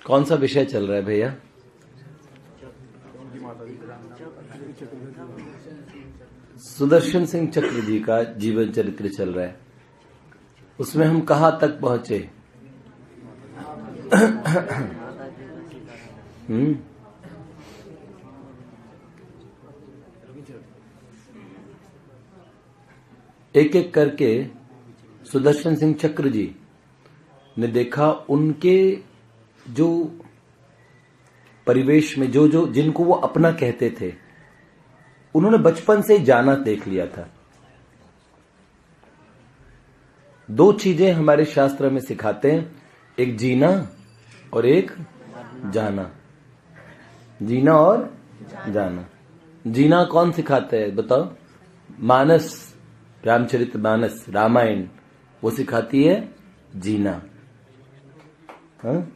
कौन सा विषय चल रहा है भैया? सुदर्शन सिंह चक्र जी का जीवन चरित्र चल रहा है। उसमें हम कहां तक पहुंचे? एक एक करके सुदर्शन सिंह चक्र जी ने देखा उनके जो परिवेश में जो जो जिनको वो अपना कहते थे, उन्होंने बचपन से जाना देख लिया था। दो चीजें हमारे शास्त्र में सिखाते हैं, एक जीना और एक जाना। जीना और जाना। जीना कौन सिखाता है बताओ? मानस, रामचरित मानस, रामायण, वो सिखाती है जीना। हाँ?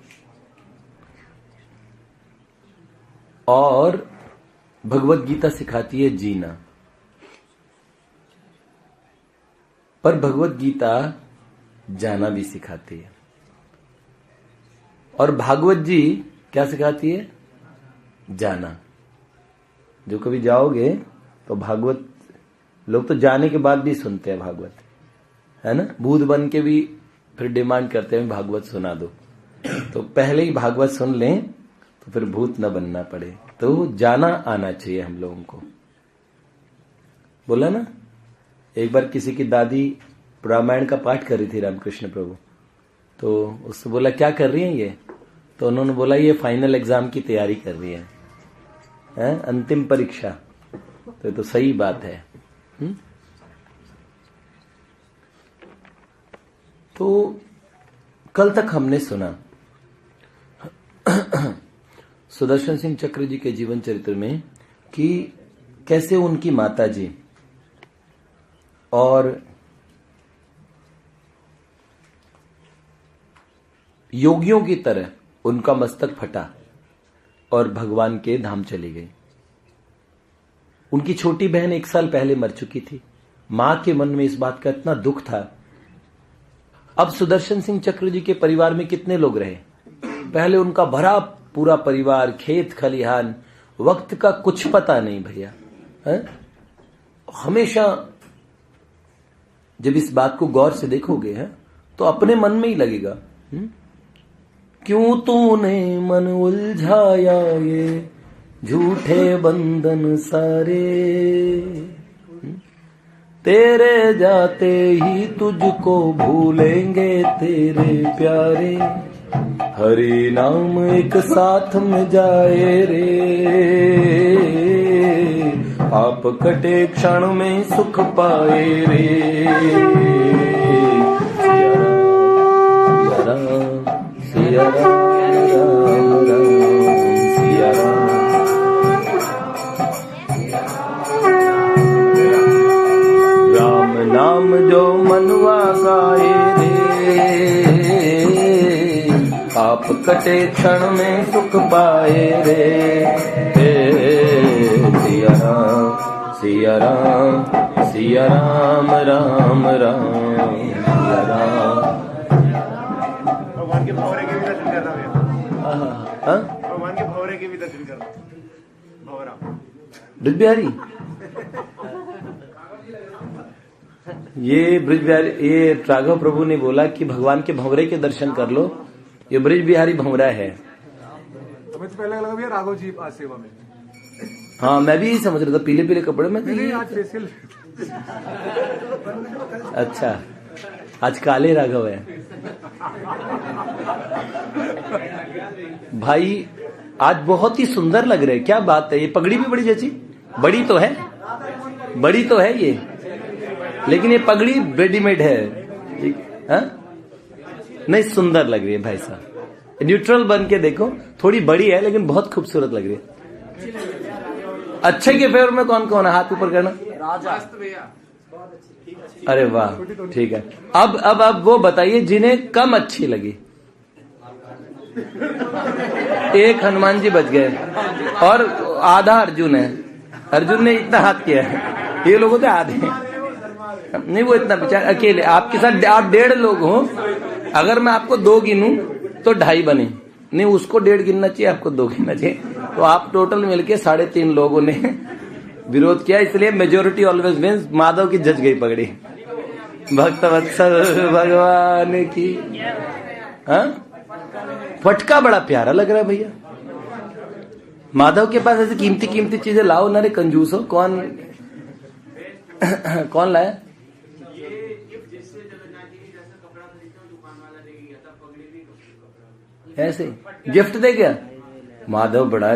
और भगवत गीता सिखाती है जीना। पर भगवत गीता जाना भी सिखाती है। और भागवत जी क्या सिखाती है? जाना। जो कभी जाओगे तो भागवत, लोग तो जाने के बाद भी सुनते हैं भागवत, है ना? भूत बन के भी फिर डिमांड करते हैं भागवत सुना दो। तो पहले ही भागवत सुन लें तो फिर भूत न बनना पड़े। तो जाना आना चाहिए हम लोगों को। बोला ना, एक बार किसी की दादी रामायण का पाठ कर रही थी, रामकृष्ण प्रभु, तो उससे बोला क्या कर रही हैं ये? तो उन्होंने बोला ये फाइनल एग्जाम की तैयारी कर रही है, अंतिम परीक्षा। तो सही बात है। तो कल तक हमने सुना सुदर्शन सिंह चक्र जी के जीवन चरित्र में कि कैसे उनकी माता जी और योगियों की तरह उनका मस्तक फटा और भगवान के धाम चली गई। उनकी छोटी बहन 1 साल पहले मर चुकी थी। मां के मन में इस बात का इतना दुख था। अब सुदर्शन सिंह चक्र जी के परिवार में कितने लोग रहे? पहले उनका भरा पूरा परिवार, खेत खलिहान, वक्त का कुछ पता नहीं भैया। हमेशा जब इस बात को गौर से देखोगे तो अपने मन में ही लगेगा, क्यों तूने मन उलझाया ये झूठे बंधन सारे, तेरे जाते ही तुझको भूलेंगे तेरे प्यारे, हरि नाम एक साथ में जाए रे, आप कटे क्षण में सुख पाए रे। सिया राम, सिया राम, राम राम, सिया राम। राम नाम जो मनवा गाए रे, आप कटे क्षण में सुख पाए रे। सिया राम, सिया राम, सिया राम, राम राम, सिया राम। भगवान के भंवरे के भी दर्शन करना भैया। भगवान के भंवरे के भी दर्शन करना। भंवरा ब्रिज बिहारी, ये ब्रिज बिहारी, ये राघव प्रभु ने बोला कि भगवान के भंवरे के दर्शन कर लो। ये ब्रिज बिहारी भंवरा है। तो पहले लगा भैया राघव जी आज सेवा में। हाँ, मैं भी यही समझ रहा था, पीले पीले कपड़े में। नहीं, आज फेशियल। अच्छा, आज काले राघव है भाई। आज बहुत ही सुंदर लग रहे हैं। क्या बात है, ये पगड़ी भी बड़ी जैसी, बड़ी तो है, बड़ी तो है ये, लेकिन ये पगड़ी रेडीमेड है। हाँ? नहीं, सुंदर लग रही है भाई साहब। न्यूट्रल बन के देखो, थोड़ी बड़ी है लेकिन बहुत खूबसूरत लग रही है। अच्छे के फेवर में कौन कौन है? हाथ ऊपर करना। अरे वाह, ठीक है। अब वो बताइए जिन्हें कम अच्छी लगी। एक हनुमान जी बच गए और आधा अर्जुन है। अर्जुन ने इतना हाथ किया है, ये लोगों से आधे। नहीं, वो इतना बेचारा अकेले, आपके साथ आप 1.5 लोग हो, अगर मैं आपको 2 गिनूं तो 2.5 बने, नहीं उसको 1.5 गिनना चाहिए, आपको 2 गिनना चाहिए, तो आप टोटल मिलके 3.5 लोगों ने विरोध किया, इसलिए मेजोरिटी ऑलवेज विंस। माधव की जज गई पगड़ी, भक्त वत्सल भगवान की। हाँ, फटका बड़ा प्यारा लग रहा है भैया, माधव के पास ऐसी कीमती कीमती चीजें लाओ ना रे कंजूस हो। कौन कौन लाया? ऐसे गिफ्ट दे गया माधव, बड़ा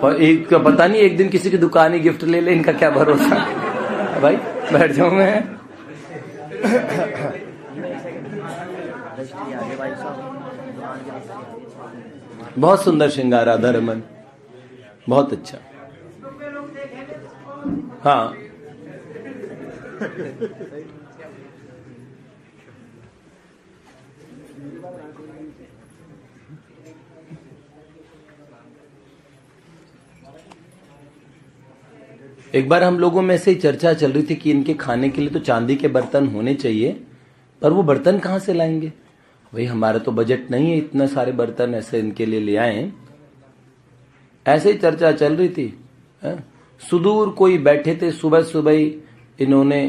पर एक पता नहीं, एक दिन किसी की दुकान ही गिफ्ट ले ले, इनका क्या भरोसा। भाई बैठ जाऊं मैं। बहुत सुंदर श्रृंगार राधा रमन, बहुत अच्छा। हाँ एक बार हम लोगों में से ही चर्चा चल रही थी कि इनके खाने के लिए तो चांदी के बर्तन होने चाहिए, पर वो बर्तन कहाँ से लाएंगे? भाई हमारा तो बजट नहीं है इतने सारे बर्तन ऐसे इनके लिए ले आए। ऐसे ही चर्चा चल रही थी। सुदूर कोई बैठे थे, सुबह सुबह ही इन्होंने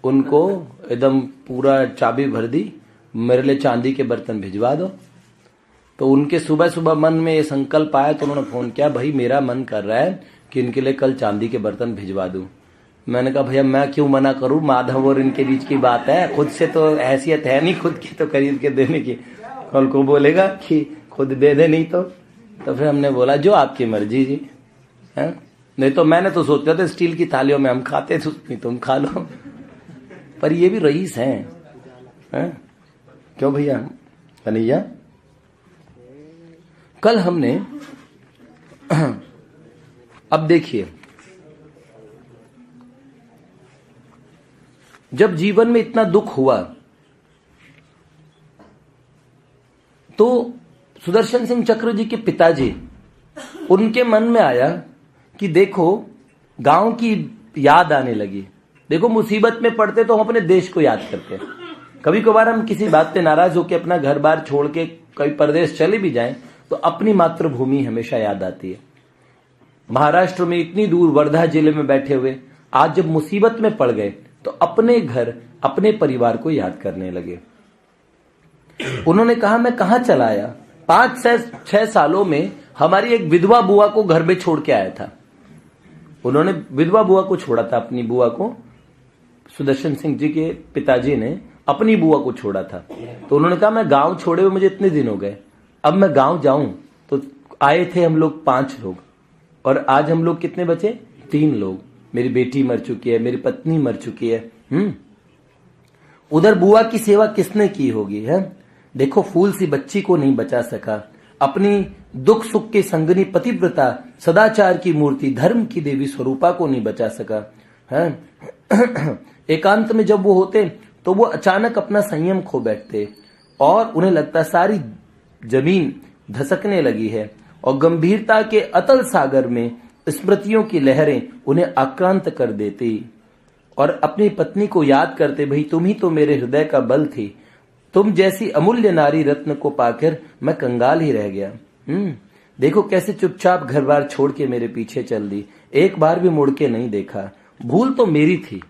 उनको एकदम पूरा चाबी भर दी, मेरे लिए चांदी के बर्तन भिजवा दो। तो उनके सुबह सुबह मन में ये संकल्प आया, तो उन्होंने फोन किया, भाई मेरा मन कर रहा है कि इनके लिए कल चांदी के बर्तन भिजवा दूं। मैंने कहा भैया मैं क्यों मना करूं, माधव और इनके बीच की बात है, खुद से तो हैसियत है नहीं खुद की तो खरीद के देने की, कल को बोलेगा कि खुद दे दे नहीं तो फिर हमने बोला जो आपकी मर्जी जी है। नहीं तो मैंने तो सोचा था स्टील की थालियों में हम खाते थे, तुम खा लो, पर ये भी रईस हैं है? क्यों भैया कन्हैया? कल हमने अब देखिए, जब जीवन में इतना दुख हुआ तो सुदर्शन सिंह चक्र जी के पिताजी, उनके मन में आया कि देखो गांव की याद आने लगी। देखो मुसीबत में पड़ते तो हम अपने देश को याद करते हैं, कभी कभार हम किसी बात पे नाराज होकर अपना घर बार छोड़ के कई परदेश चले भी जाएं तो अपनी मातृभूमि हमेशा याद आती है। महाराष्ट्र में इतनी दूर वर्धा जिले में बैठे हुए आज जब मुसीबत में पड़ गए तो अपने घर अपने परिवार को याद करने लगे। उन्होंने कहा मैं कहां चला आया, 5 से 6 सालों में हमारी एक विधवा बुआ को घर में छोड़ के आया था। उन्होंने विधवा बुआ को छोड़ा था, अपनी बुआ को, सुदर्शन सिंह जी के पिताजी ने अपनी बुआ को छोड़ा था। तो उन्होंने कहा मैं गांव छोड़े हुए मुझे इतने दिन हो गए, अब मैं गांव जाऊं। तो आए थे हम लोग 5 लोग और आज हम लोग कितने बचे? 3 लोग। मेरी बेटी मर चुकी है, मेरी पत्नी मर चुकी है। उधर बुआ की सेवा किसने की होगी है? देखो फूल सी बच्ची को नहीं बचा सका, अपनी दुख सुख के संगनी पतिव्रता सदाचार की मूर्ति धर्म की देवी स्वरूपा को नहीं बचा सका है। एकांत में जब वो होते तो वो अचानक अपना संयम खो बैठते और उन्हें लगता सारी जमीन धसकने लगी है और गंभीरता के अतल सागर में स्मृतियों की लहरें उन्हें आक्रांत कर देती और अपनी पत्नी को याद करते, भाई तुम ही तो मेरे हृदय का बल थी, तुम जैसी अमूल्य नारी रत्न को पाकर मैं कंगाल ही रह गया। देखो कैसे चुपचाप घर बार छोड़ के मेरे पीछे चल दी, एक बार भी मुड़ के नहीं देखा। भूल तो मेरी थी,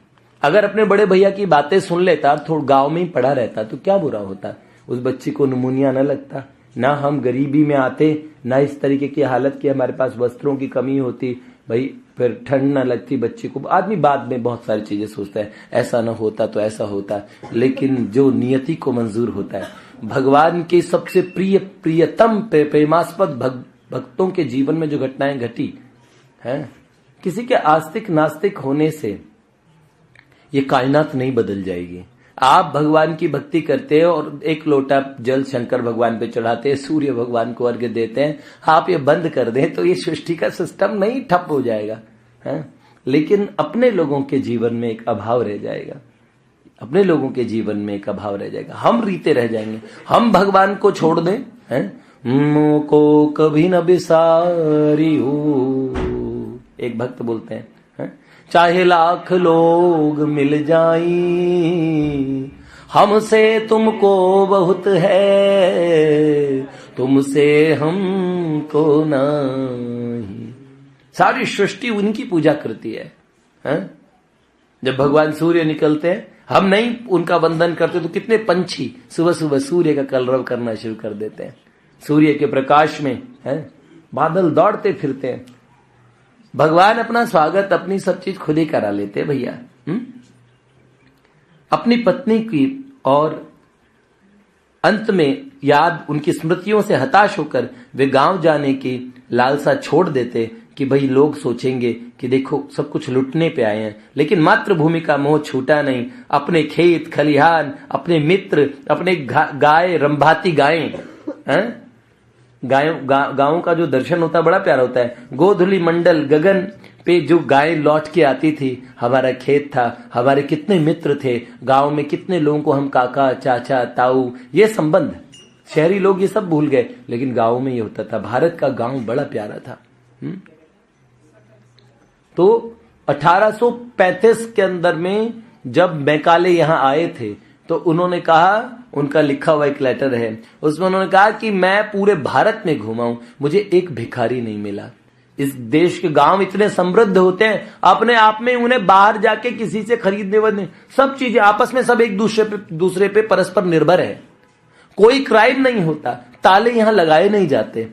अगर अपने बड़े भैया की बातें सुन लेता, थोड़ा गांव में ही पड़ा रहता तो क्या बुरा होता, उस बच्ची को निमोनिया न लगता, ना हम गरीबी में आते, ना इस तरीके की हालत की हमारे पास वस्त्रों की कमी होती, भाई फिर ठंड न लगती बच्ची को। आदमी बाद में बहुत सारी चीजें सोचता है, ऐसा न होता तो ऐसा होता, लेकिन जो नियति को मंजूर होता है, भगवान के सबसे प्रियतम प्रेमास्पद भक्तों के जीवन में जो घटनाएं घटी है, किसी के आस्तिक नास्तिक होने से ये कायनात नहीं बदल जाएगी। आप भगवान की भक्ति करते हैं और एक लोटा जल शंकर भगवान पे चढ़ाते हैं, सूर्य भगवान को अर्घ्य देते हैं, आप ये बंद कर दें तो ये सृष्टि का सिस्टम नहीं ठप हो जाएगा है? लेकिन अपने लोगों के जीवन में एक अभाव रह जाएगा, अपने लोगों के जीवन में एक अभाव रह जाएगा, हम रीते रह जाएंगे। हम भगवान को छोड़ दें है, को कभी न बिसारी हो, एक भक्त बोलते हैं है? चाहे लाख लोग मिल जाई, हमसे तुमको बहुत है, तुमसे हमको नहीं। सारी सृष्टि उनकी पूजा करती है, हैं? जब भगवान सूर्य निकलते हैं, हम नहीं उनका वंदन करते तो कितने पंछी सुबह सुबह सूर्य का कलरव करना शुरू कर देते हैं। सूर्य के प्रकाश में हैं बादल दौड़ते फिरते हैं। भगवान अपना स्वागत अपनी सब चीज खुद ही करा लेते हैं भैया। अपनी पत्नी की और अंत में याद उनकी स्मृतियों से हताश होकर वे गांव जाने की लालसा छोड़ देते कि भाई लोग सोचेंगे कि देखो सब कुछ लुटने पे आए हैं, लेकिन मातृभूमि का मोह छूटा नहीं। अपने खेत खलिहान, अपने मित्र, अपने गाय रंभाती गायें हैं, गांवों का जो दर्शन होता है बड़ा प्यारा होता है। गोधुली मंडल गगन पे जो गाय लौट के आती थी, हमारा खेत था, हमारे कितने मित्र थे, गांव में कितने लोगों को हम काका चाचा ताऊ, ये संबंध शहरी लोग ये सब भूल गए, लेकिन गांव में ये होता था। भारत का गांव बड़ा प्यारा था। तो 1835 के अंदर में जब मैकाले यहां आए थे तो उन्होंने कहा, उनका लिखा हुआ एक लेटर है, उसमें उन्होंने कहा कि मैं पूरे भारत में घूमा हूं, मुझे एक भिखारी नहीं मिला। इस देश के गांव इतने समृद्ध होते हैं, अपने आप में उन्हें बाहर जाके किसी से खरीदने वरने सब चीजें आपस में सब एक दूसरे पे परस्पर निर्भर है। कोई क्राइम नहीं होता, ताले यहां लगाए नहीं जाते।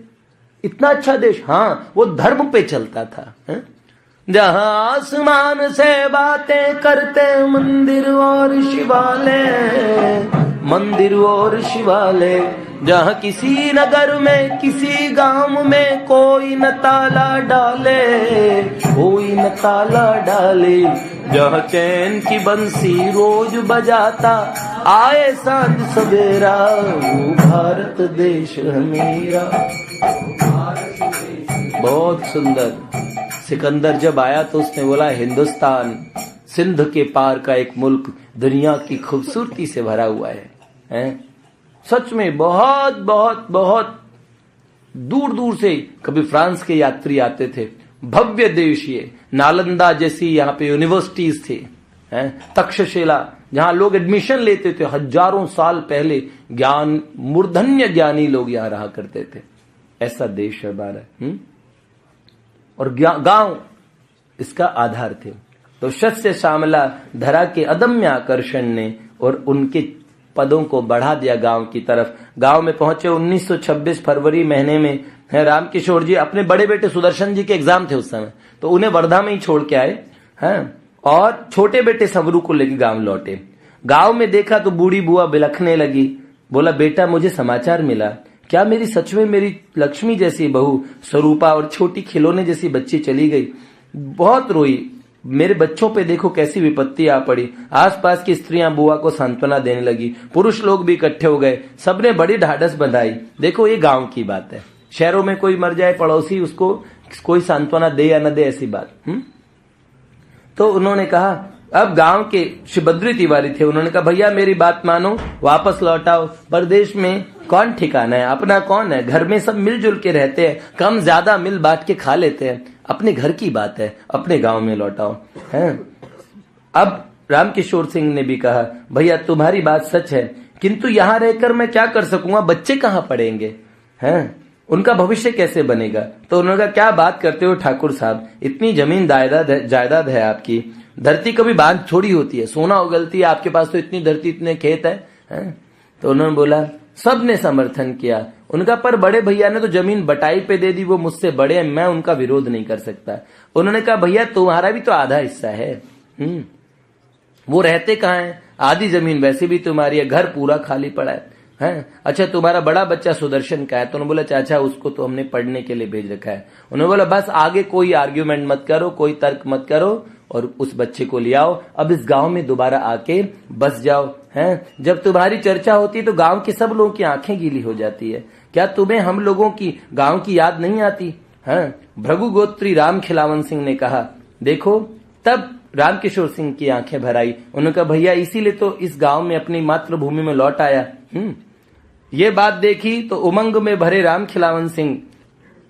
इतना अच्छा देश, हाँ वो धर्म पे चलता था। जहां आसमान से बातें करते मंदिर और शिवालय, मंदिर और शिवालय। जहां किसी नगर में किसी गांव में कोई न ताला डाले, कोई न ताला डाले। जहां चैन की बंसी रोज बजाता आए सांझ सवेरा, वो भारत देश है मेरा। बहुत सुंदर। सिकंदर जब आया तो उसने बोला हिंदुस्तान सिंध के पार का एक मुल्क दुनिया की खूबसूरती से भरा हुआ है? सच में बहुत बहुत बहुत दूर दूर से कभी फ्रांस के यात्री आते थे। भव्य देश ये, नालंदा जैसी यहाँ पे यूनिवर्सिटीज थी, तक्षशिला जहां लोग एडमिशन लेते थे हजारों साल पहले, ज्ञान मूर्धन्य ज्ञानी लोग यहाँ रहा करते थे। ऐसा देश है हमारा। और गांव इसका आधार थे। तो शस्य श्यामला धरा के अदम्य आकर्षण ने और उनके पदों को बढ़ा दिया गांव की तरफ। गांव में पहुंचे 1926 फरवरी महीने में है। रामकिशोर जी अपने बड़े बेटे सुदर्शन जी के एग्जाम थे उस समय, तो उन्हें वर्धा में ही छोड़ के आए हैं और छोटे बेटे सवरू को लेकर गांव लौटे। गांव में देखा तो बूढ़ी बुआ बिलखने लगी। बोला बेटा मुझे समाचार मिला, क्या मेरी सच में मेरी लक्ष्मी जैसी बहू स्वरूपा और छोटी खिलौने जैसी बच्ची चली गई। बहुत रोई। मेरे बच्चों पे देखो कैसी विपत्ति आ पड़ी। आसपास की स्त्रियां बुआ को सांत्वना देने लगी, पुरुष लोग भी इकट्ठे हो गए, सबने बड़ी ढाढ़स बंधाई। देखो ये गांव की बात है। शहरों में कोई मर जाए पड़ोसी उसको कोई सांत्वना दे या न दे, ऐसी बात। तो उन्होंने कहा, अब गांव के श्री बद्री तिवारी थे, उन्होंने कहा भैया मेरी बात मानो, वापस लौटाओ। परदेश में कौन ठिकाना है, अपना कौन है, घर में सब मिलजुल के रहते हैं, कम ज्यादा मिल बांट के खा लेते हैं। अपने घर की बात है, अपने गांव में लौटाओ। हैं? अब रामकिशोर सिंह ने भी कहा भैया तुम्हारी बात सच है, किंतु यहां रहकर मैं क्या कर सकूंगा, बच्चे कहां पढ़ेंगे, हैं? उनका भविष्य कैसे बनेगा। तो उन्होंने कहा क्या बात करते हो ठाकुर साहब, इतनी जमीन जायदाद है आपकी, धरती कभी बांध छोड़ी होती है, सोना उगलती है, आपके पास तो इतनी धरती इतने खेत है? तो उन्होंने बोला, सबने समर्थन किया उनका, पर बड़े भैया ने तो जमीन बटाई पे दे दी, वो मुझसे बड़े हैं, मैं उनका विरोध नहीं कर सकता। उन्होंने कहा भैया तुम्हारा भी तो आधा हिस्सा है, वो रहते कहाँ हैं, आधी जमीन वैसे भी तुम्हारी है, घर पूरा खाली पड़ा है। अच्छा तुम्हारा बड़ा बच्चा सुदर्शन का है। तो उन्होंने बोला चाचा उसको तो हमने पढ़ने के लिए भेज रखा है। उन्होंने बोला बस आगे कोई आर्ग्यूमेंट मत करो, कोई तर्क मत करो और उस बच्चे को ले आओ, अब इस गांव में दोबारा आके बस जाओ। हैं? जब तुम्हारी चर्चा होती है तो गांव के सब लोगों की आंखें गीली हो जाती है, क्या तुम्हें हम लोगों की गांव की याद नहीं आती। भृगु गोत्री राम खिलावन सिंह ने कहा, देखो तब रामकिशोर सिंह की आंखें भर आई। उन्होंने कहा भैया इसीलिए तो इस गांव में अपनी मातृभूमि में लौट आया। ये बात देखी तो उमंग में भरे राम खिलावन सिंह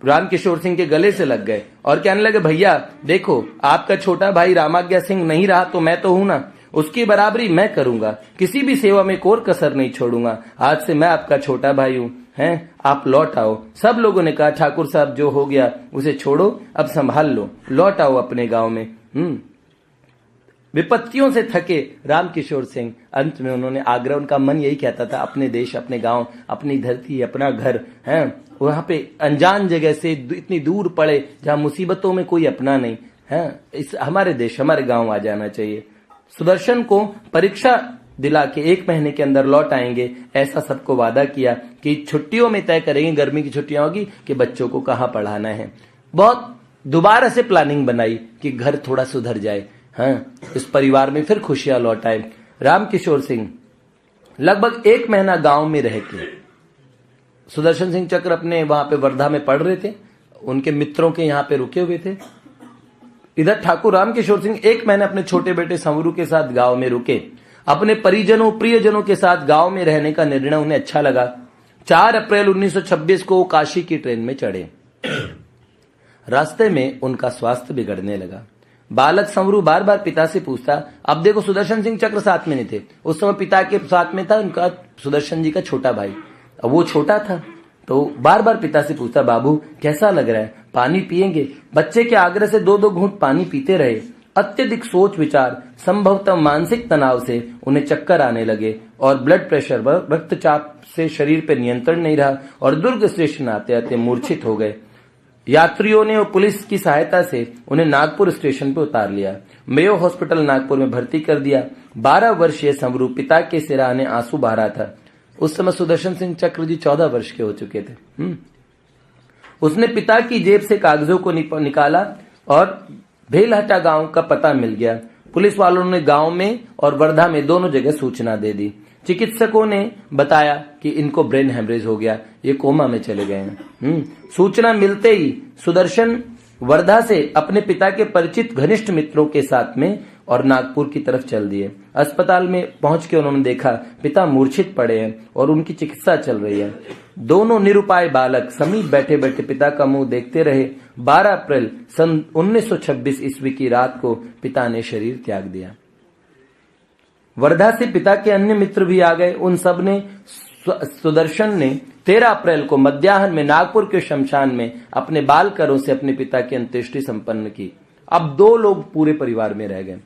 रामकिशोर सिंह के गले से लग गए और कहने लगे, भैया देखो, आपका छोटा भाई रामाज्ञा सिंह नहीं रहा तो मैं तो हूं ना, उसकी बराबरी मैं करूंगा, किसी भी सेवा में कोई कसर नहीं छोड़ूंगा। आज से मैं आपका छोटा भाई हूं, हैं, आप लौट आओ। सब लोगों ने कहा, ठाकुर साहब जो हो गया उसे छोड़ो, अब संभाल लो, लौट आओ अपने गांव में। विपत्तियों से थके रामकिशोर सिंह अंत में उन्होंने आग्रह, उनका मन यही कहता था, अपने देश, अपने गांव, अपनी धरती, अपना घर है, वहां पे अनजान जगह से इतनी दूर पड़े जहां मुसीबतों में कोई अपना नहीं है, इस हमारे देश, हमारे गांव आ जाना चाहिए। सुदर्शन को परीक्षा दिला के 1 महीने के अंदर लौट आएंगे, ऐसा सबको वादा किया कि छुट्टियों में तय करेंगे, गर्मी की छुट्टियां होगी, कि बच्चों को कहां पढ़ाना है। बहुत दोबारा से प्लानिंग बनाई कि घर थोड़ा सुधर जाए, हाँ, इस परिवार में फिर खुशियां लौट आए। रामकिशोर सिंह लगभग 1 महीना गांव में रह के, सुदर्शन सिंह चक्र अपने वहां पे वर्धा में पढ़ रहे थे, उनके मित्रों के यहां पे रुके हुए थे। इधर ठाकुर रामकिशोर सिंह 1 महीने अपने छोटे बेटे संवरू के साथ गांव में रुके। अपने परिजनों, प्रियजनों के साथ गांव में रहने का निर्णय उन्हें अच्छा लगा। 4 अप्रैल 1926 को काशी की ट्रेन में चढ़े। रास्ते में उनका स्वास्थ्य बिगड़ने लगा। बालक संवरू बार बार पिता से पूछता, अब देखो सुदर्शन सिंह चक्र साथ में नहीं थे, उस समय पिता के साथ में था उनका सुदर्शन जी का छोटा भाई, अब वो छोटा था, तो बार बार पिता से पूछता, बाबू कैसा लग रहा है, पानी पिएंगे? बच्चे के आग्रह से 2-2 घूंट पानी पीते रहे। अत्यधिक सोच विचार, संभवतः मानसिक तनाव से उन्हें चक्कर आने लगे और ब्लड प्रेशर, रक्तचाप से शरीर पर नियंत्रण नहीं रहा और दुर्ग स्टेशन आते आते मूर्छित हो गए। यात्रियों ने और पुलिस की सहायता से उन्हें नागपुर स्टेशन पर उतार लिया। मेयो हॉस्पिटल नागपुर में भर्ती कर दिया। 12 वर्षीय संवरू पिता के सिरहाने आंसू बहा रहा था। उस समय सुदर्शन सिंह चक्र जी 14 वर्ष के हो चुके थे। उसने पिता की जेब से कागजों को निकाला और भेलहटा गांव का पता मिल गया। पुलिस वालों ने गांव में और वर्धा में दोनों जगह सूचना दे दी। चिकित्सकों ने बताया कि इनको ब्रेन हेमरेज हो गया, ये कोमा में चले गए हैं। सूचना मिलते ही सुदर्शन वर्धा से अपने पिता के परिचित घनिष्ठ मित्रों के साथ में और नागपुर की तरफ चल दिए। अस्पताल में पहुंच के उन्होंने देखा पिता मूर्छित पड़े हैं और उनकी चिकित्सा चल रही है। दोनों निरुपाय बालक समीप बैठे बैठे पिता का मुंह देखते रहे। 12 अप्रैल सन 1926 ईस्वी की रात को पिता ने शरीर त्याग दिया। वर्धा से पिता के अन्य मित्र भी आ गए। उन सब ने सुदर्शन ने 13 अप्रैल को मध्याह्न में नागपुर के शमशान में अपने बाल करों से अपने पिता की अंत्येष्टि संपन्न की। अब 2 लोग पूरे परिवार में रह गए।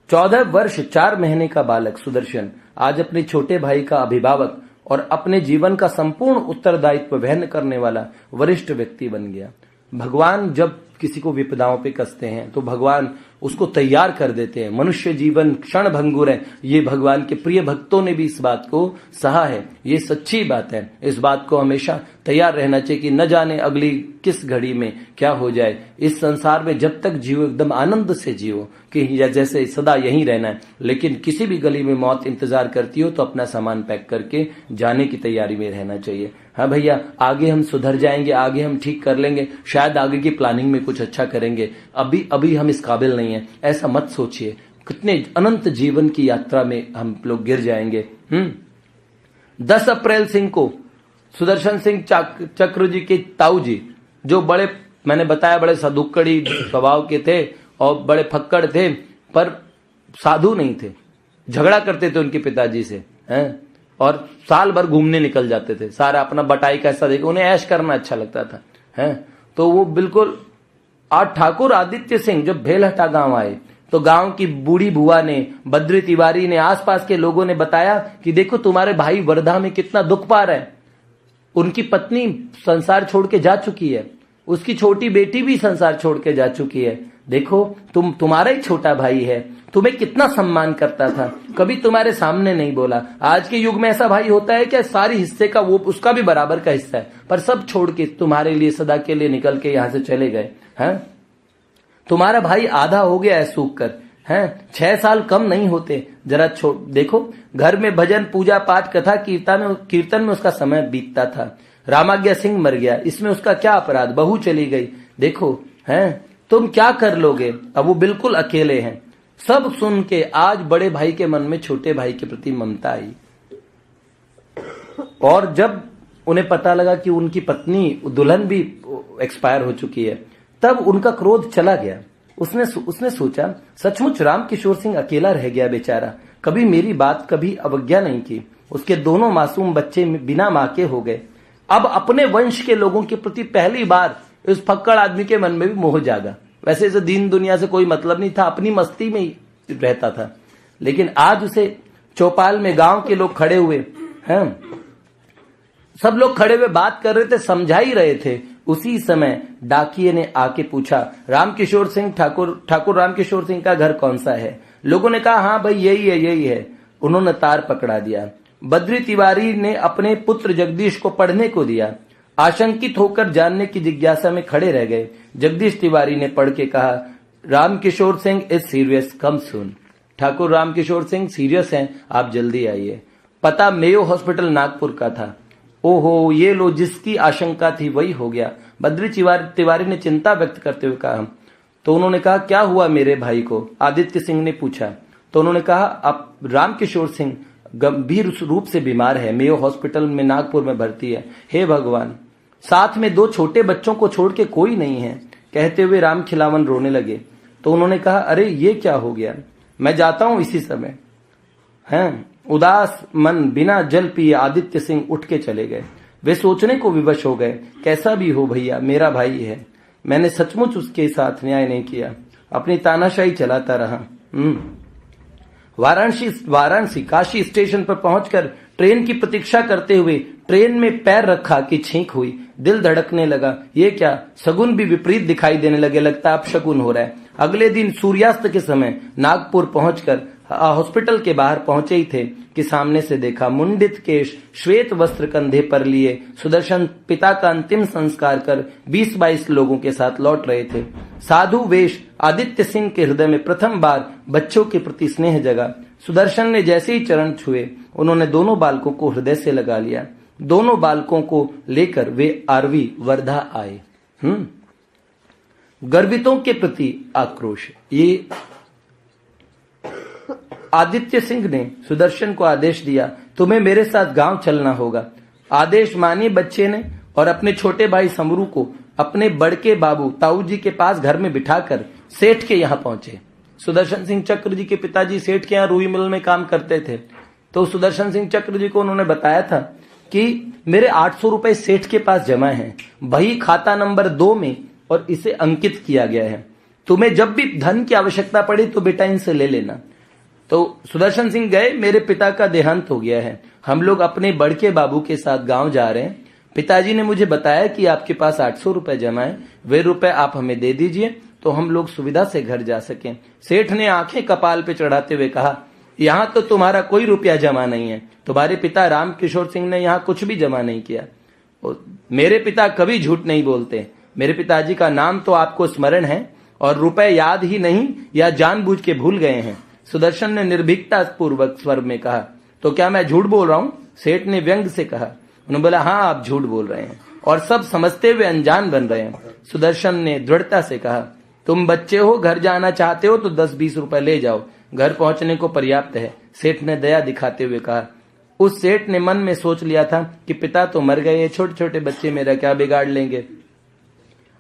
14 वर्ष 4 महीने का बालक सुदर्शन आज अपने छोटे भाई का अभिभावक और अपने जीवन का संपूर्ण उत्तरदायित्व वहन करने वाला वरिष्ठ व्यक्ति बन गया। भगवान जब किसी को विपदाओं पे कसते हैं तो भगवान उसको तैयार कर देते हैं। मनुष्य जीवन क्षण भंगुर है, ये भगवान के प्रिय भक्तों ने भी इस बात को सहा है। ये सच्ची बात है। इस बात को हमेशा तैयार रहना चाहिए कि न जाने अगली किस घड़ी में क्या हो जाए। इस संसार में जब तक जियो एकदम आनंद से जियो कि जैसे सदा यहीं रहना है, लेकिन किसी भी गली में मौत इंतजार करती हो तो अपना सामान पैक करके जाने की तैयारी में रहना चाहिए। हाँ भैया, आगे हम सुधर जाएंगे, आगे हम ठीक कर लेंगे, शायद आगे की प्लानिंग में कुछ अच्छा करेंगे, अभी हम इस काबिल नहीं है, ऐसा मत सोचिए। कितने अनंत जीवन की यात्रा में हम लोग गिर जाएंगे। 10 अप्रैल सिंह को सुदर्शन सिंह चक्र जी के ताऊ जी, जो बड़े, मैंने बताया, बड़े सदुक्कड़ी स्वभाव के थे और बड़े फक्कड़ थे, पर साधु नहीं थे, झगड़ा करते थे उनके पिताजी से, हैं, और साल भर घूमने निकल जाते थे। सारा अपना बटाई का हिस्सा देकर उन्हें ऐश करना अच्छा लगता था, हैं। तो वो बिल्कुल, आज ठाकुर आदित्य सिंह जब भेलहटा गांव आए तो गांव की बूढ़ी बुआ ने, बद्री तिवारी ने, आसपास के लोगों ने बताया कि देखो तुम्हारे भाई वर्धा में कितना दुख पा रहे हैं। उनकी पत्नी संसार छोड़ के जा चुकी है, उसकी छोटी बेटी भी संसार छोड़ के जा चुकी है। देखो तुम्हारा ही छोटा भाई है, तुम्हें कितना सम्मान करता था, कभी तुम्हारे सामने नहीं बोला। आज के युग में ऐसा भाई होता है क्या? सारी हिस्से का वो उसका भी बराबर का हिस्सा है, पर सब छोड़ के तुम्हारे लिए सदा के लिए निकल के यहां से चले गए हैं। तुम्हारा भाई आधा हो गया है सूख कर, हैं। 6 साल कम नहीं होते। जरा देखो, घर में भजन पूजा पाठ कथा कीर्तन में उसका समय बीतता था। रामाज्ञा सिंह मर गया, इसमें उसका क्या अपराध? बहू चली गई, देखो, हैं, तुम क्या कर लोगे? अब वो बिल्कुल अकेले हैं। सब सुन के आज बड़े भाई के मन में छोटे भाई के प्रति ममता आई। और जब उन्हें पता लगा कि उनकी पत्नी दुल्हन भी एक्सपायर हो चुकी है, तब उनका क्रोध चला गया। उसने सोचा, सचमुच राम किशोर सिंह अकेला रह गया बेचारा, कभी मेरी बात कभी अवज्ञा नहीं की। उसके दोनों मासूम बच्चे बिना मां के हो गए। अब अपने वंश के लोगों के प्रति पहली बार इस फक्कड़ आदमी के मन में भी मोह जागा। वैसे इसे दीन दुनिया से कोई मतलब नहीं था, अपनी मस्ती में ही रहता था, लेकिन आज उसे चौपाल में गांव के लोग खड़े हुए हैं, सब लोग खड़े हुए बात कर रहे थे, समझा ही रहे थे। उसी समय डाकिये ने आके पूछा, रामकिशोर सिंह ठाकुर रामकिशोर सिंह का घर कौन सा है? लोगों ने कहा, हाँ भाई यही है। उन्होंने तार पकड़ा दिया। बद्री तिवारी ने अपने पुत्र जगदीश को पढ़ने को दिया। आशंकित होकर जानने की जिज्ञासा में खड़े रह गए। जगदीश तिवारी ने पढ़ के कहा, Ramkishore Singh is serious, come soon. Thakur Ramkishore Singh serious हैं, आप जल्दी आइए। पता मेयो हॉस्पिटल नागपुर का था। ओहो, ये लो, जिसकी आशंका थी वही हो गया। बद्री तिवारी ने चिंता व्यक्त करते हुए कहा। तो उन्होंने कहा, क्या हुआ मेरे भाई को? आदित्य सिंह ने पूछा। तो उन्होंने कहा, अब रामकिशोर सिंह गंभीर रूप से बीमार है, मेयो हॉस्पिटल में नागपुर में भर्ती है। हे भगवान, साथ में 2 छोटे बच्चों को छोड़ के कोई नहीं है। कहते हुए राम खिलावन रोने लगे। तो उन्होंने कहा, अरे ये क्या हो गया, मैं जाता हूं इसी समय। हैं उदास मन बिना जल पिए आदित्य सिंह उठ के चले गए। वे सोचने को विवश हो गए, कैसा भी हो भैया मेरा भाई है, मैंने सचमुच उसके साथ न्याय नहीं किया, अपनी तानाशाही चलाता रहा। वाराणसी काशी स्टेशन पर पहुंचकर ट्रेन की प्रतीक्षा करते हुए ट्रेन में पैर रखा कि छींक हुई, दिल धड़कने लगा। ये क्या, शगुन भी विपरीत दिखाई देने लगे, लगता अब शगुन हो रहा है। अगले दिन सूर्यास्त के समय नागपुर पहुंचकर हॉस्पिटल के बाहर पहुंचे ही थे कि सामने से देखा, मुंडित केश, श्वेत वस्त्र कंधे पर लिए सुदर्शन पिता का अंतिम संस्कार कर 20-22 लोगों के साथ लौट रहे थे। साधु वेश आदित्य सिंह के हृदय में प्रथम बार बच्चों के प्रति स्नेह जगा। सुदर्शन ने जैसे ही चरण छुए, उन्होंने दोनों बालकों को हृदय से लगा लिया। दोनों बालकों को लेकर वे आरवी वर्धा आए। गर्वितों के प्रति आक्रोश। ये आदित्य सिंह ने सुदर्शन को आदेश दिया, तुम्हें मेरे साथ गांव चलना होगा। आदेश मानी बच्चे ने और अपने छोटे भाई समरू को अपने बड़के बाबू ताऊ जी के पास घर में बिठाकर सेठ के यहाँ पहुंचे। सुदर्शन सिंह चक्र जी के पिताजी सेठ के यहाँ रुई मिल में काम करते थे। तो सुदर्शन सिंह चक्र जी को उन्होंने बताया था कि मेरे 800 रुपए सेठ के पास जमा हैं, बही खाता नंबर 2 में, और इसे अंकित किया गया है। तुम्हें जब भी धन की आवश्यकता पड़ी तो बेटा इनसे ले लेना। तो सुदर्शन सिंह गए, मेरे पिता का देहांत हो गया है, हम लोग अपने बड़के बाबू के साथ गांव जा रहे हैं। पिताजी ने मुझे बताया कि आपके पास 800 रुपए जमा है, वे रुपए आप हमें दे दीजिए तो हम लोग सुविधा से घर जा सकें। सेठ ने आंखें कपाल पे चढ़ाते हुए कहा, यहाँ तो तुम्हारा कोई रुपया जमा नहीं है, तुम्हारे पिता रामकिशोर सिंह ने यहाँ कुछ भी जमा नहीं किया। मेरे पिता कभी झूठ नहीं बोलते, मेरे पिताजी का नाम तो आपको स्मरण है और रुपए याद ही नहीं या जानबूझ के भूल गए हैं। सुदर्शन ने निर्भीकता पूर्वक स्वर में कहा, तो क्या मैं झूठ बोल रहा हूं? सेठ ने व्यंग से कहा। उन्होंने बोला, हाँ आप झूठ बोल रहे हैं और सब समझते हुए अनजान बन रहे हैं। सुदर्शन ने दृढ़ता से कहा, तुम बच्चे हो, घर जाना चाहते हो तो 10-20 रुपए ले जाओ, घर पहुंचने को पर्याप्त है। सेठ ने दया दिखाते हुए कहा। उस सेठ ने मन में सोच लिया था कि पिता तो मर गए, छोटे छोटे बच्चे मेरा क्या बिगाड़ लेंगे।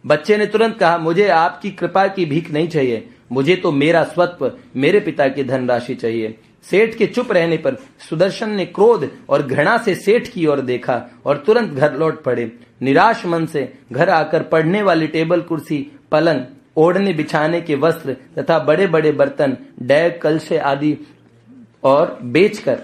बच्चे ने तुरंत कहा, मुझे आपकी कृपा की भीख नहीं चाहिए, मुझे तो मेरा स्वत्व, मेरे पिता की धनराशि चाहिए। सेठ के चुप रहने पर सुदर्शन ने क्रोध और घृणा से सेठ की ओर देखा और तुरंत घर लौट पड़े। निराश मन से घर आकर पढ़ने वाली टेबल, कुर्सी, पलंग, ओढ़ने बिछाने के वस्त्र तथा बड़े बड़े बर्तन, डैग, कलशे आदि और बेचकर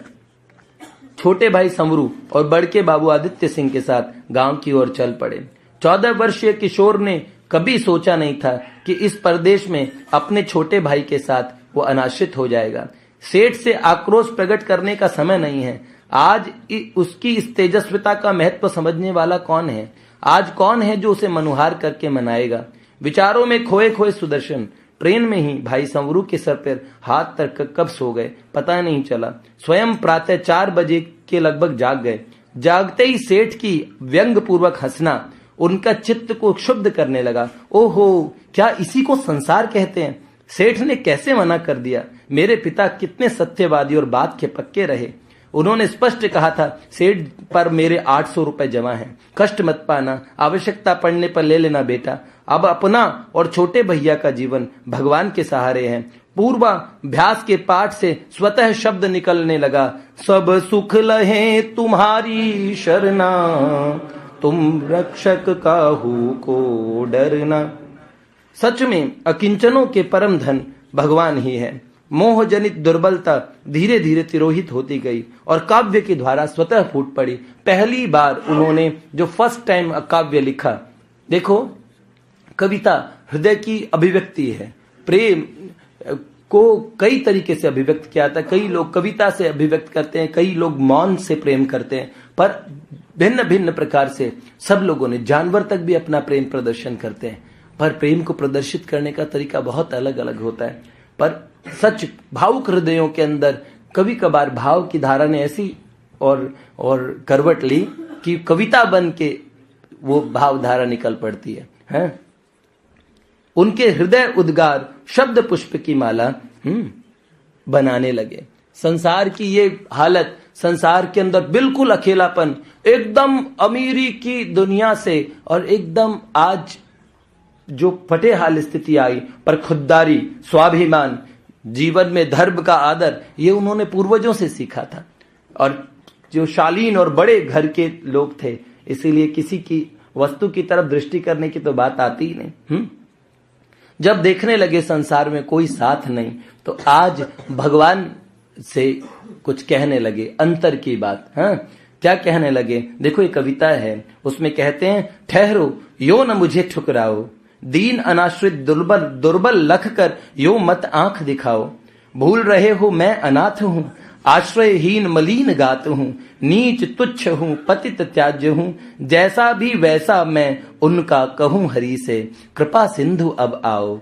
छोटे भाई समरू और बड़के बाबू आदित्य सिंह के साथ गांव की ओर चल पड़े। 14 वर्षीय किशोर ने कभी सोचा नहीं था कि इस परदेश में अपने छोटे भाई के साथ वो अनाश्रित हो जाएगा। सेठ से आक्रोश प्रकट करने का समय नहीं है। आज उसकी इस तेजस्विता का महत्व समझने वाला कौन है? आज कौन है जो उसे मनुहार करके मनाएगा? विचारों में खोए खोए सुदर्शन ट्रेन में ही भाई संवरू के सर पर हाथ तक कब सो गए पता नहीं चला। स्वयं प्रातः 4 बजे के लगभग जाग गए। जागते ही सेठ की व्यंग पूर्वक हंसना उनका चित्त को क्षुब्ध करने लगा। ओहो, क्या इसी को संसार कहते हैं? सेठ ने कैसे मना कर दिया? मेरे पिता कितने सत्यवादी और बात के पक्के रहे। उन्होंने स्पष्ट कहा था, सेठ पर मेरे 800 रुपए जमा हैं, कष्ट मत पाना, आवश्यकता पड़ने पर ले लेना बेटा। अब अपना और छोटे भैया का जीवन भगवान के सहारे है। पूर्वाभ्यास के पाठ से स्वतः शब्द निकलने लगा, सब सुख लहे तुम्हारी शरणा, तुम रक्षक काहू को डरना। सच में अकिंचनों के परम धन भगवान ही है। मोह जनित दुर्बलता धीरे धीरे तिरोहित होती गई और काव्य के द्वारा स्वतः फूट पड़ी। पहली बार उन्होंने जो फर्स्ट टाइम काव्य लिखा, देखो कविता हृदय की अभिव्यक्ति है। प्रेम को कई तरीके से अभिव्यक्त किया था। कई लोग कविता से अभिव्यक्त करते हैं, कई लोग मौन से प्रेम करते हैं, पर भिन्न भिन्न प्रकार से सब लोगों ने, जानवर तक भी अपना प्रेम प्रदर्शन करते हैं, पर प्रेम को प्रदर्शित करने का तरीका बहुत अलग अलग होता है। पर सच भावुक हृदयों के अंदर कभी कभार भाव की धारा ने ऐसी और करवट ली कि कविता बन के वो भाव धारा निकल पड़ती है? उनके हृदय उद्गार शब्द पुष्प की माला बनाने लगे। संसार की ये हालत, संसार के अंदर बिल्कुल अकेलापन, एकदम अमीरी की दुनिया से और एकदम आज जो फटे हाल स्थिति आई, पर खुददारी, स्वाभिमान, जीवन में धर्म का आदर, ये उन्होंने पूर्वजों से सीखा था। और जो शालीन और बड़े घर के लोग थे, इसीलिए किसी की वस्तु की तरफ दृष्टि करने की तो बात आती ही नहीं। जब देखने लगे संसार में कोई साथ नहीं, तो आज भगवान से कुछ कहने लगे, अंतर की बात। क्या कहने लगे? देखो ये कविता है, उसमें कहते हैं, ठहरो यो न मुझे ठुकराओ, दीन अनाश्रित दुर्बल लख कर यो मत आंख दिखाओ। भूल रहे हो मैं अनाथ हूँ, आश्रयहीन मलिन गात हूँ, नीच तुच्छ हूँ, पतित त्याज्य हूँ, जैसा भी वैसा मैं उनका कहूँ हरि से, कृपा सिंधु अब आओ।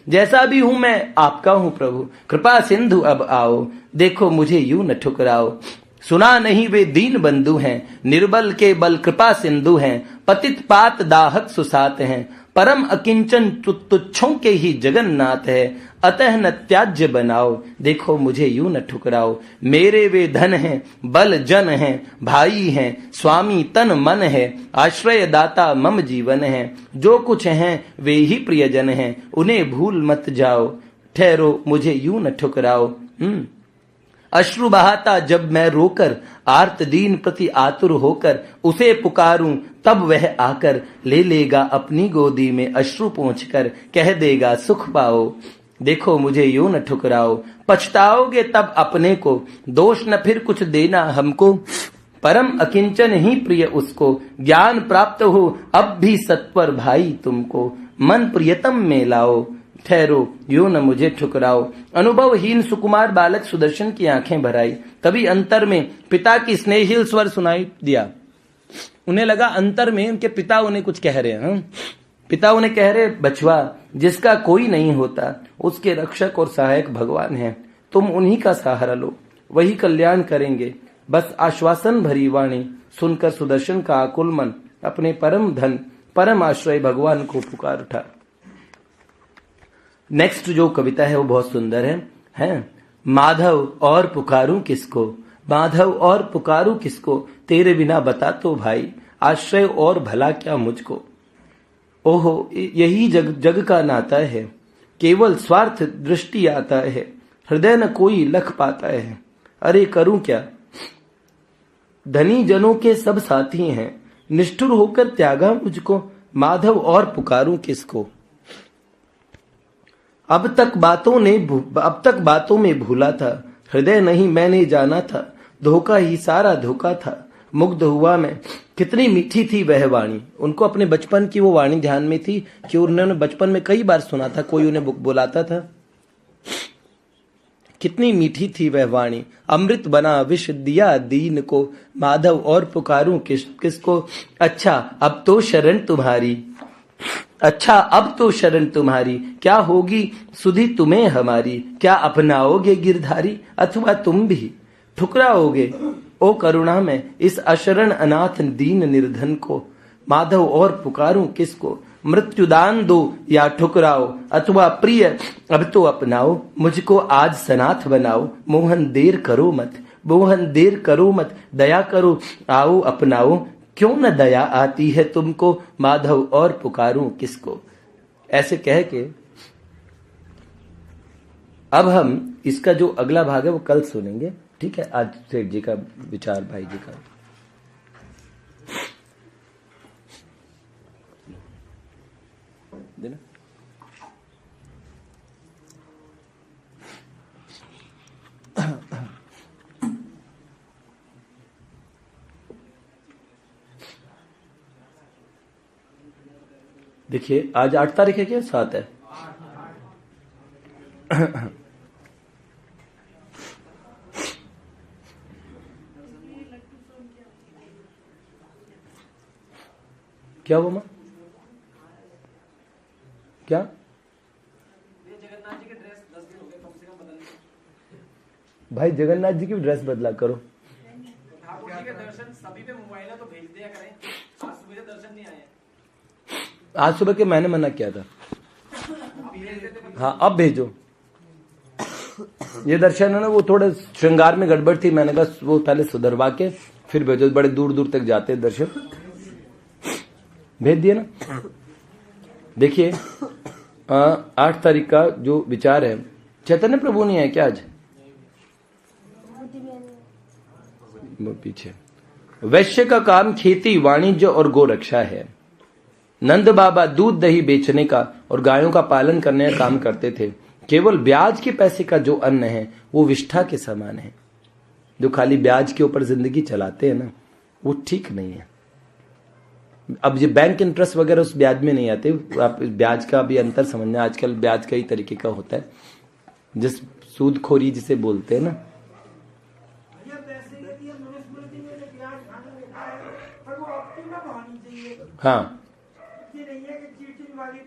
जैसा भी हूं मैं आपका हूं प्रभु, कृपा सिंधु अब आओ, देखो मुझे यूं न ठुकराओ। सुना नहीं वे दीन बंधु हैं, निर्बल के बल कृपा सिंधु हैं, पतित पात दाहक सुसात हैं, परम अकिंचन तुच्छों के ही जगन्नाथ है, अतः न त्याज्य बनाओ, देखो मुझे यूं न ठुकराओ। मेरे वे धन हैं, बल जन हैं, भाई हैं, स्वामी तन मन है, आश्रय दाता मम जीवन है, जो कुछ हैं वे ही प्रियजन हैं, उन्हें भूल मत जाओ, ठहरो मुझे यूं न ठुकराओ। अश्रु बहाता जब मैं रोकर, आर्त दीन प्रति आतुर होकर उसे पुकारूं, तब वह आकर ले लेगा अपनी गोदी में अश्रु पोंछकर, कह देगा सुख पाओ, देखो मुझे यूं न ठुकराओ। पछताओगे तब अपने को, दोष न फिर कुछ देना हमको, परम अकिंचन ही प्रिय उसको, ज्ञान प्राप्त हो अब भी सत्वर भाई तुमको, मन प्रियतम में लाओ, ठहरो यूं न मुझे ठुकराओ। अनुभवहीन सुकुमार बालक सुदर्शन की आंखें भर आई। तभी अंतर में पिता की स्नेहिल स्वर सुनाई दिया। उन्हें लगा अंतर में उनके पिता उन्हें कुछ कह रहे हैं। पिता उन्हें कह रहे, बचवा जिसका कोई नहीं होता, उसके रक्षक और सहायक भगवान हैं, तुम उन्हीं का सहारा लो, वही कल्याण करेंगे। बस आश्वासन भरी वाणी सुनकर सुदर्शन का आकुल मन अपने परम धन, परम आश्रय भगवान को पुकार उठा। नेक्स्ट जो कविता है वो बहुत सुंदर है? माधव और पुकारूं किसको, माधव और पुकारूं किसको, तेरे बिना बता तो भाई, आश्रय और भला क्या मुझको। ओहो यही जग का नाता है, केवल स्वार्थ दृष्टि आता है, हृदय न कोई लख पाता है, अरे करूं क्या। धनी जनों के सब साथी हैं, निष्ठुर होकर त्यागा मुझको, माधव और पुकारूं किसको। अब तक बातों में भूला था, हृदय नहीं मैंने जाना था, धोखा ही सारा धोखा था, मुग्ध हुआ मैं, कितनी मीठी थी वह वाणी। उनको अपने बचपन की वो वाणी ध्यान में थी कि उन्होंने बचपन में कई बार सुना था, कोई उन्हें बुलाता था। कितनी मीठी थी वह वाणी, अमृत बना विष दिया दीन को, माधव और पुकारूं किसको। अच्छा अब तो शरण तुम्हारी, अच्छा अब तो शरण तुम्हारी, क्या होगी सुधि तुम्हें हमारी, क्या अपनाओगे गिरधारी, अथवा तुम भी ठुकराओगे ओ करुणा में इस अशरण अनाथ दीन निर्धन को। माधव और पुकारूं किसको, मृत्युदान दो या ठुकराओ, अथवा प्रिय अब तो अपनाओ, मुझको आज सनाथ बनाओ, मोहन देर करो मत, मोहन देर करो मत, दया करो आओ अपनाओ, क्यों न दया आती है तुमको, माधव और पुकारूं किसको। ऐसे कह के अब हम इसका जो अगला भाग है वो कल सुनेंगे, ठीक है। आज सेठ जी का विचार, भाई जी का। देना देखिए, आज 8 तारीख है क्या 7 है? क्या हुआ मां? क्या? जगन्नाथ जी की ड्रेस 10 दिन हो गए, कम से कम बदलने। भाई जगन्नाथ जी की ड्रेस बदला करो। ठाकुर जी के दर्शन सभी पे मोबाइल है तो भेज दिया करें। आज सुबह से दर्शन नहीं आए। आज सुबह के मैंने मना किया था। हाँ अब भेजो। ये दर्शन है ना, वो थोड़े श्रृंगार में गड़बड़ थी, मैंने कहा वो पहले सुधरवा के फिर भेजो। बड़े दूर दूर तक जाते दर्शन, भेज दिए ना। देखिए 8 तारीख का जो विचार है, चैतन्य प्रभु नहीं है क्या आज? वो पीछे। वैश्य का काम खेती, वाणिज्य और गोरक्षा है। नंद बाबा दूध दही बेचने का और गायों का पालन करने का काम करते थे। केवल ब्याज के पैसे का जो अन्न है वो विष्ठा के समान है। जो खाली ब्याज के ऊपर जिंदगी चलाते हैं ना, वो ठीक नहीं है। अब ये बैंक इंटरेस्ट वगैरह उस ब्याज में नहीं आते। आप ब्याज का भी अंतर समझना। आजकल ब्याज कई तरीके का होता है, जिस सूदखोरी जिसे बोलते हैं ना। हाँ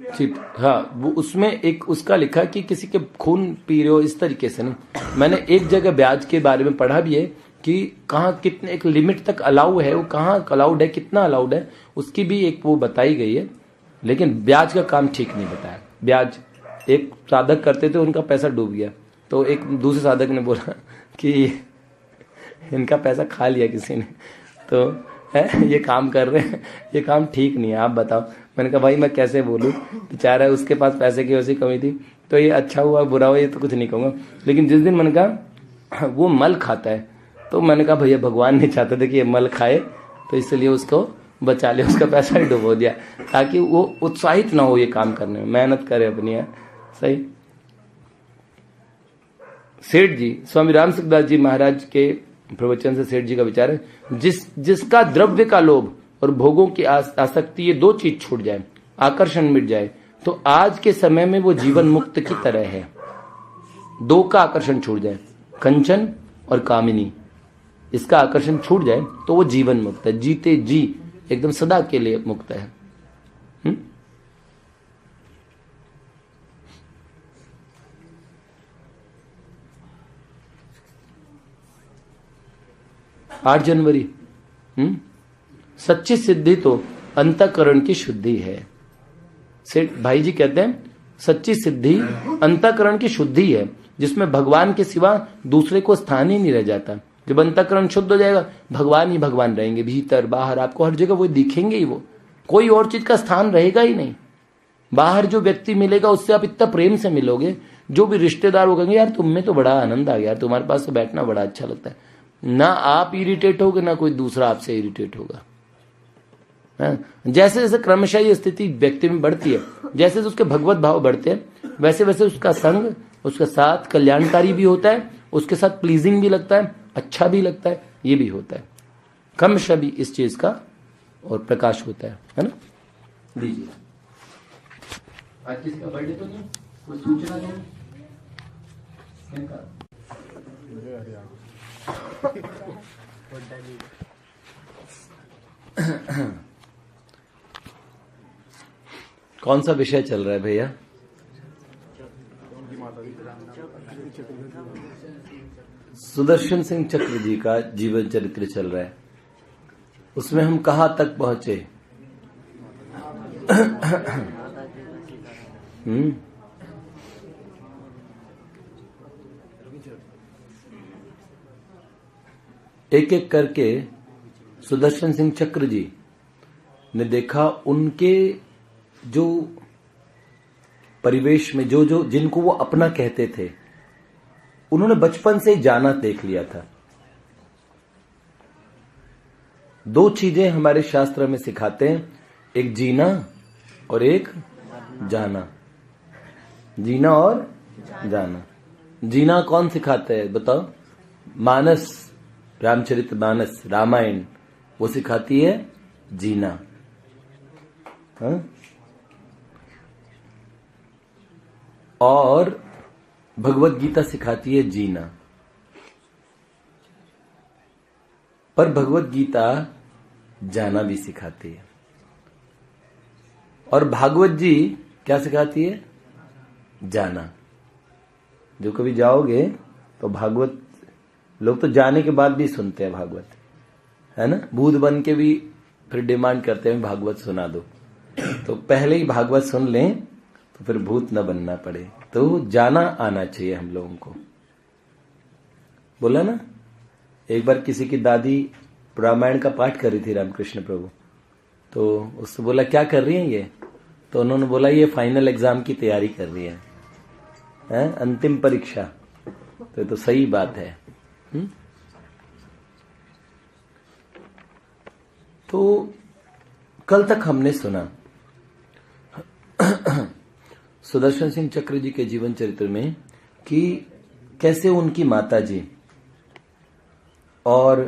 चीट, हाँ वो उसमें एक उसका लिखा कि किसी के खून पी रहे हो इस तरीके से नहीं। मैंने एक जगह ब्याज के बारे में पढ़ा भी है कि कहाँ कितने एक लिमिट तक अलाउ है, वो कहाँ अलाउड है, कितना अलाउड है, उसकी भी एक वो बताई गई है। लेकिन ब्याज का काम ठीक नहीं बताया। ब्याज एक साधक करते थे, उनका पैसा डूब गया, तो एक दूसरे साधक ने बोला कि इनका पैसा खा लिया किसी ने, तो है ये काम कर रहे हैं, ये काम ठीक नहीं है, आप बताओ। मैंने कहा भाई मैं कैसे बोलूं, बेचारा उसके पास पैसे की वैसी कमी थी, तो ये अच्छा हुआ बुरा हुआ ये तो कुछ नहीं कहूंगा। लेकिन जिस दिन मैंने कहा वो मल खाता है, तो मैंने कहा भैया भगवान नहीं चाहते थे कि ये मल खाए, तो इसलिए उसको बचा लिया, उसका पैसा ही डुबो दिया, ताकि वो उत्साहित ना हो ये काम करने में, मेहनत करे अपनी है। सही। सेठ जी, स्वामी राम सुखदास जी महाराज के प्रवचन से सेठ जी का विचार है, जिसका द्रव्य का लोभ और भोगों की आसक्ति, ये दो चीज छूट जाए, आकर्षण मिट जाए, तो आज के समय में वो जीवन मुक्त की तरह है। दो का आकर्षण छूट जाए, कंचन और कामिनी, इसका आकर्षण छूट जाए तो वो जीवन मुक्त है, जीते जी एकदम सदा के लिए मुक्त है। 8 जनवरी। सच्ची सिद्धि तो अंतःकरण की शुद्धि है। सेठ भाई जी कहते हैं सच्ची सिद्धि अंतःकरण की शुद्धि है, जिसमें भगवान के सिवा दूसरे को स्थान ही नहीं रह जाता। जब अंतःकरण शुद्ध हो जाएगा, भगवान ही भगवान रहेंगे, भीतर बाहर आपको हर जगह वो दिखेंगे ही, वो कोई और चीज का स्थान रहेगा ही नहीं। बाहर जो व्यक्ति मिलेगा उससे आप इतना प्रेम से मिलोगे, जो भी रिश्तेदार वो कहेंगे यार तुम में तो बड़ा आनंद आ गया, यार तुम्हारे पास तो बैठना बड़ा अच्छा लगता है। ना आप इरिटेट होगे ना कोई दूसरा आपसे इरिटेट होगा। जैसे जैसे क्रमशः ये स्थिति व्यक्ति में बढ़ती है, जैसे जैसे उसके भगवत भाव बढ़ते हैं, वैसे वैसे उसका संग उसके साथ कल्याणकारी भी होता है, उसके साथ प्लीजिंग भी लगता है, अच्छा भी लगता है, ये भी होता है। क्रमशः भी इस चीज का और प्रकाश होता है ना। लीजिए, आज किसका बर्थडे तो नहीं, कोई सूचना नहीं कौन सा विषय चल रहा है भैया? सुदर्शन सिंह चक्र जी का जीवन चरित्र चल रहा है। उसमें हम कहां तक पहुंचे? एक एक करके सुदर्शन सिंह चक्र जी ने देखा उनके जो परिवेश में जो जिनको वो अपना कहते थे, उन्होंने बचपन से जाना देख लिया था। दो चीजें हमारे शास्त्र में सिखाते हैं, एक जीना और एक जाना। जीना और जाना। जीना कौन सिखाते हैं बताओ? मानस, रामचरित मानस, रामायण, वो सिखाती है जीना। हाँ? और भगवत गीता सिखाती है जीना। पर भगवत गीता जाना भी सिखाती है। और भागवत जी क्या सिखाती है? जाना। जो कभी जाओगे तो भागवत, लोग तो जाने के बाद भी सुनते हैं भागवत, है ना? भूत बन के भी फिर डिमांड करते हैं भागवत सुना दो। तो पहले ही भागवत सुन लें तो फिर भूत न बनना पड़े। तो जाना आना चाहिए हम लोगों को। बोला ना, एक बार किसी की दादी रामायण का पाठ कर रही थी, रामकृष्ण प्रभु, तो उससे बोला क्या कर रही हैं ये? तो उन्होंने बोला ये फाइनल एग्जाम की तैयारी कर रही है, अंतिम परीक्षा। तो ये तो सही बात है। तो कल तक हमने सुना सुदर्शन सिंह चक्र जी के जीवन चरित्र में कि कैसे उनकी माता जी और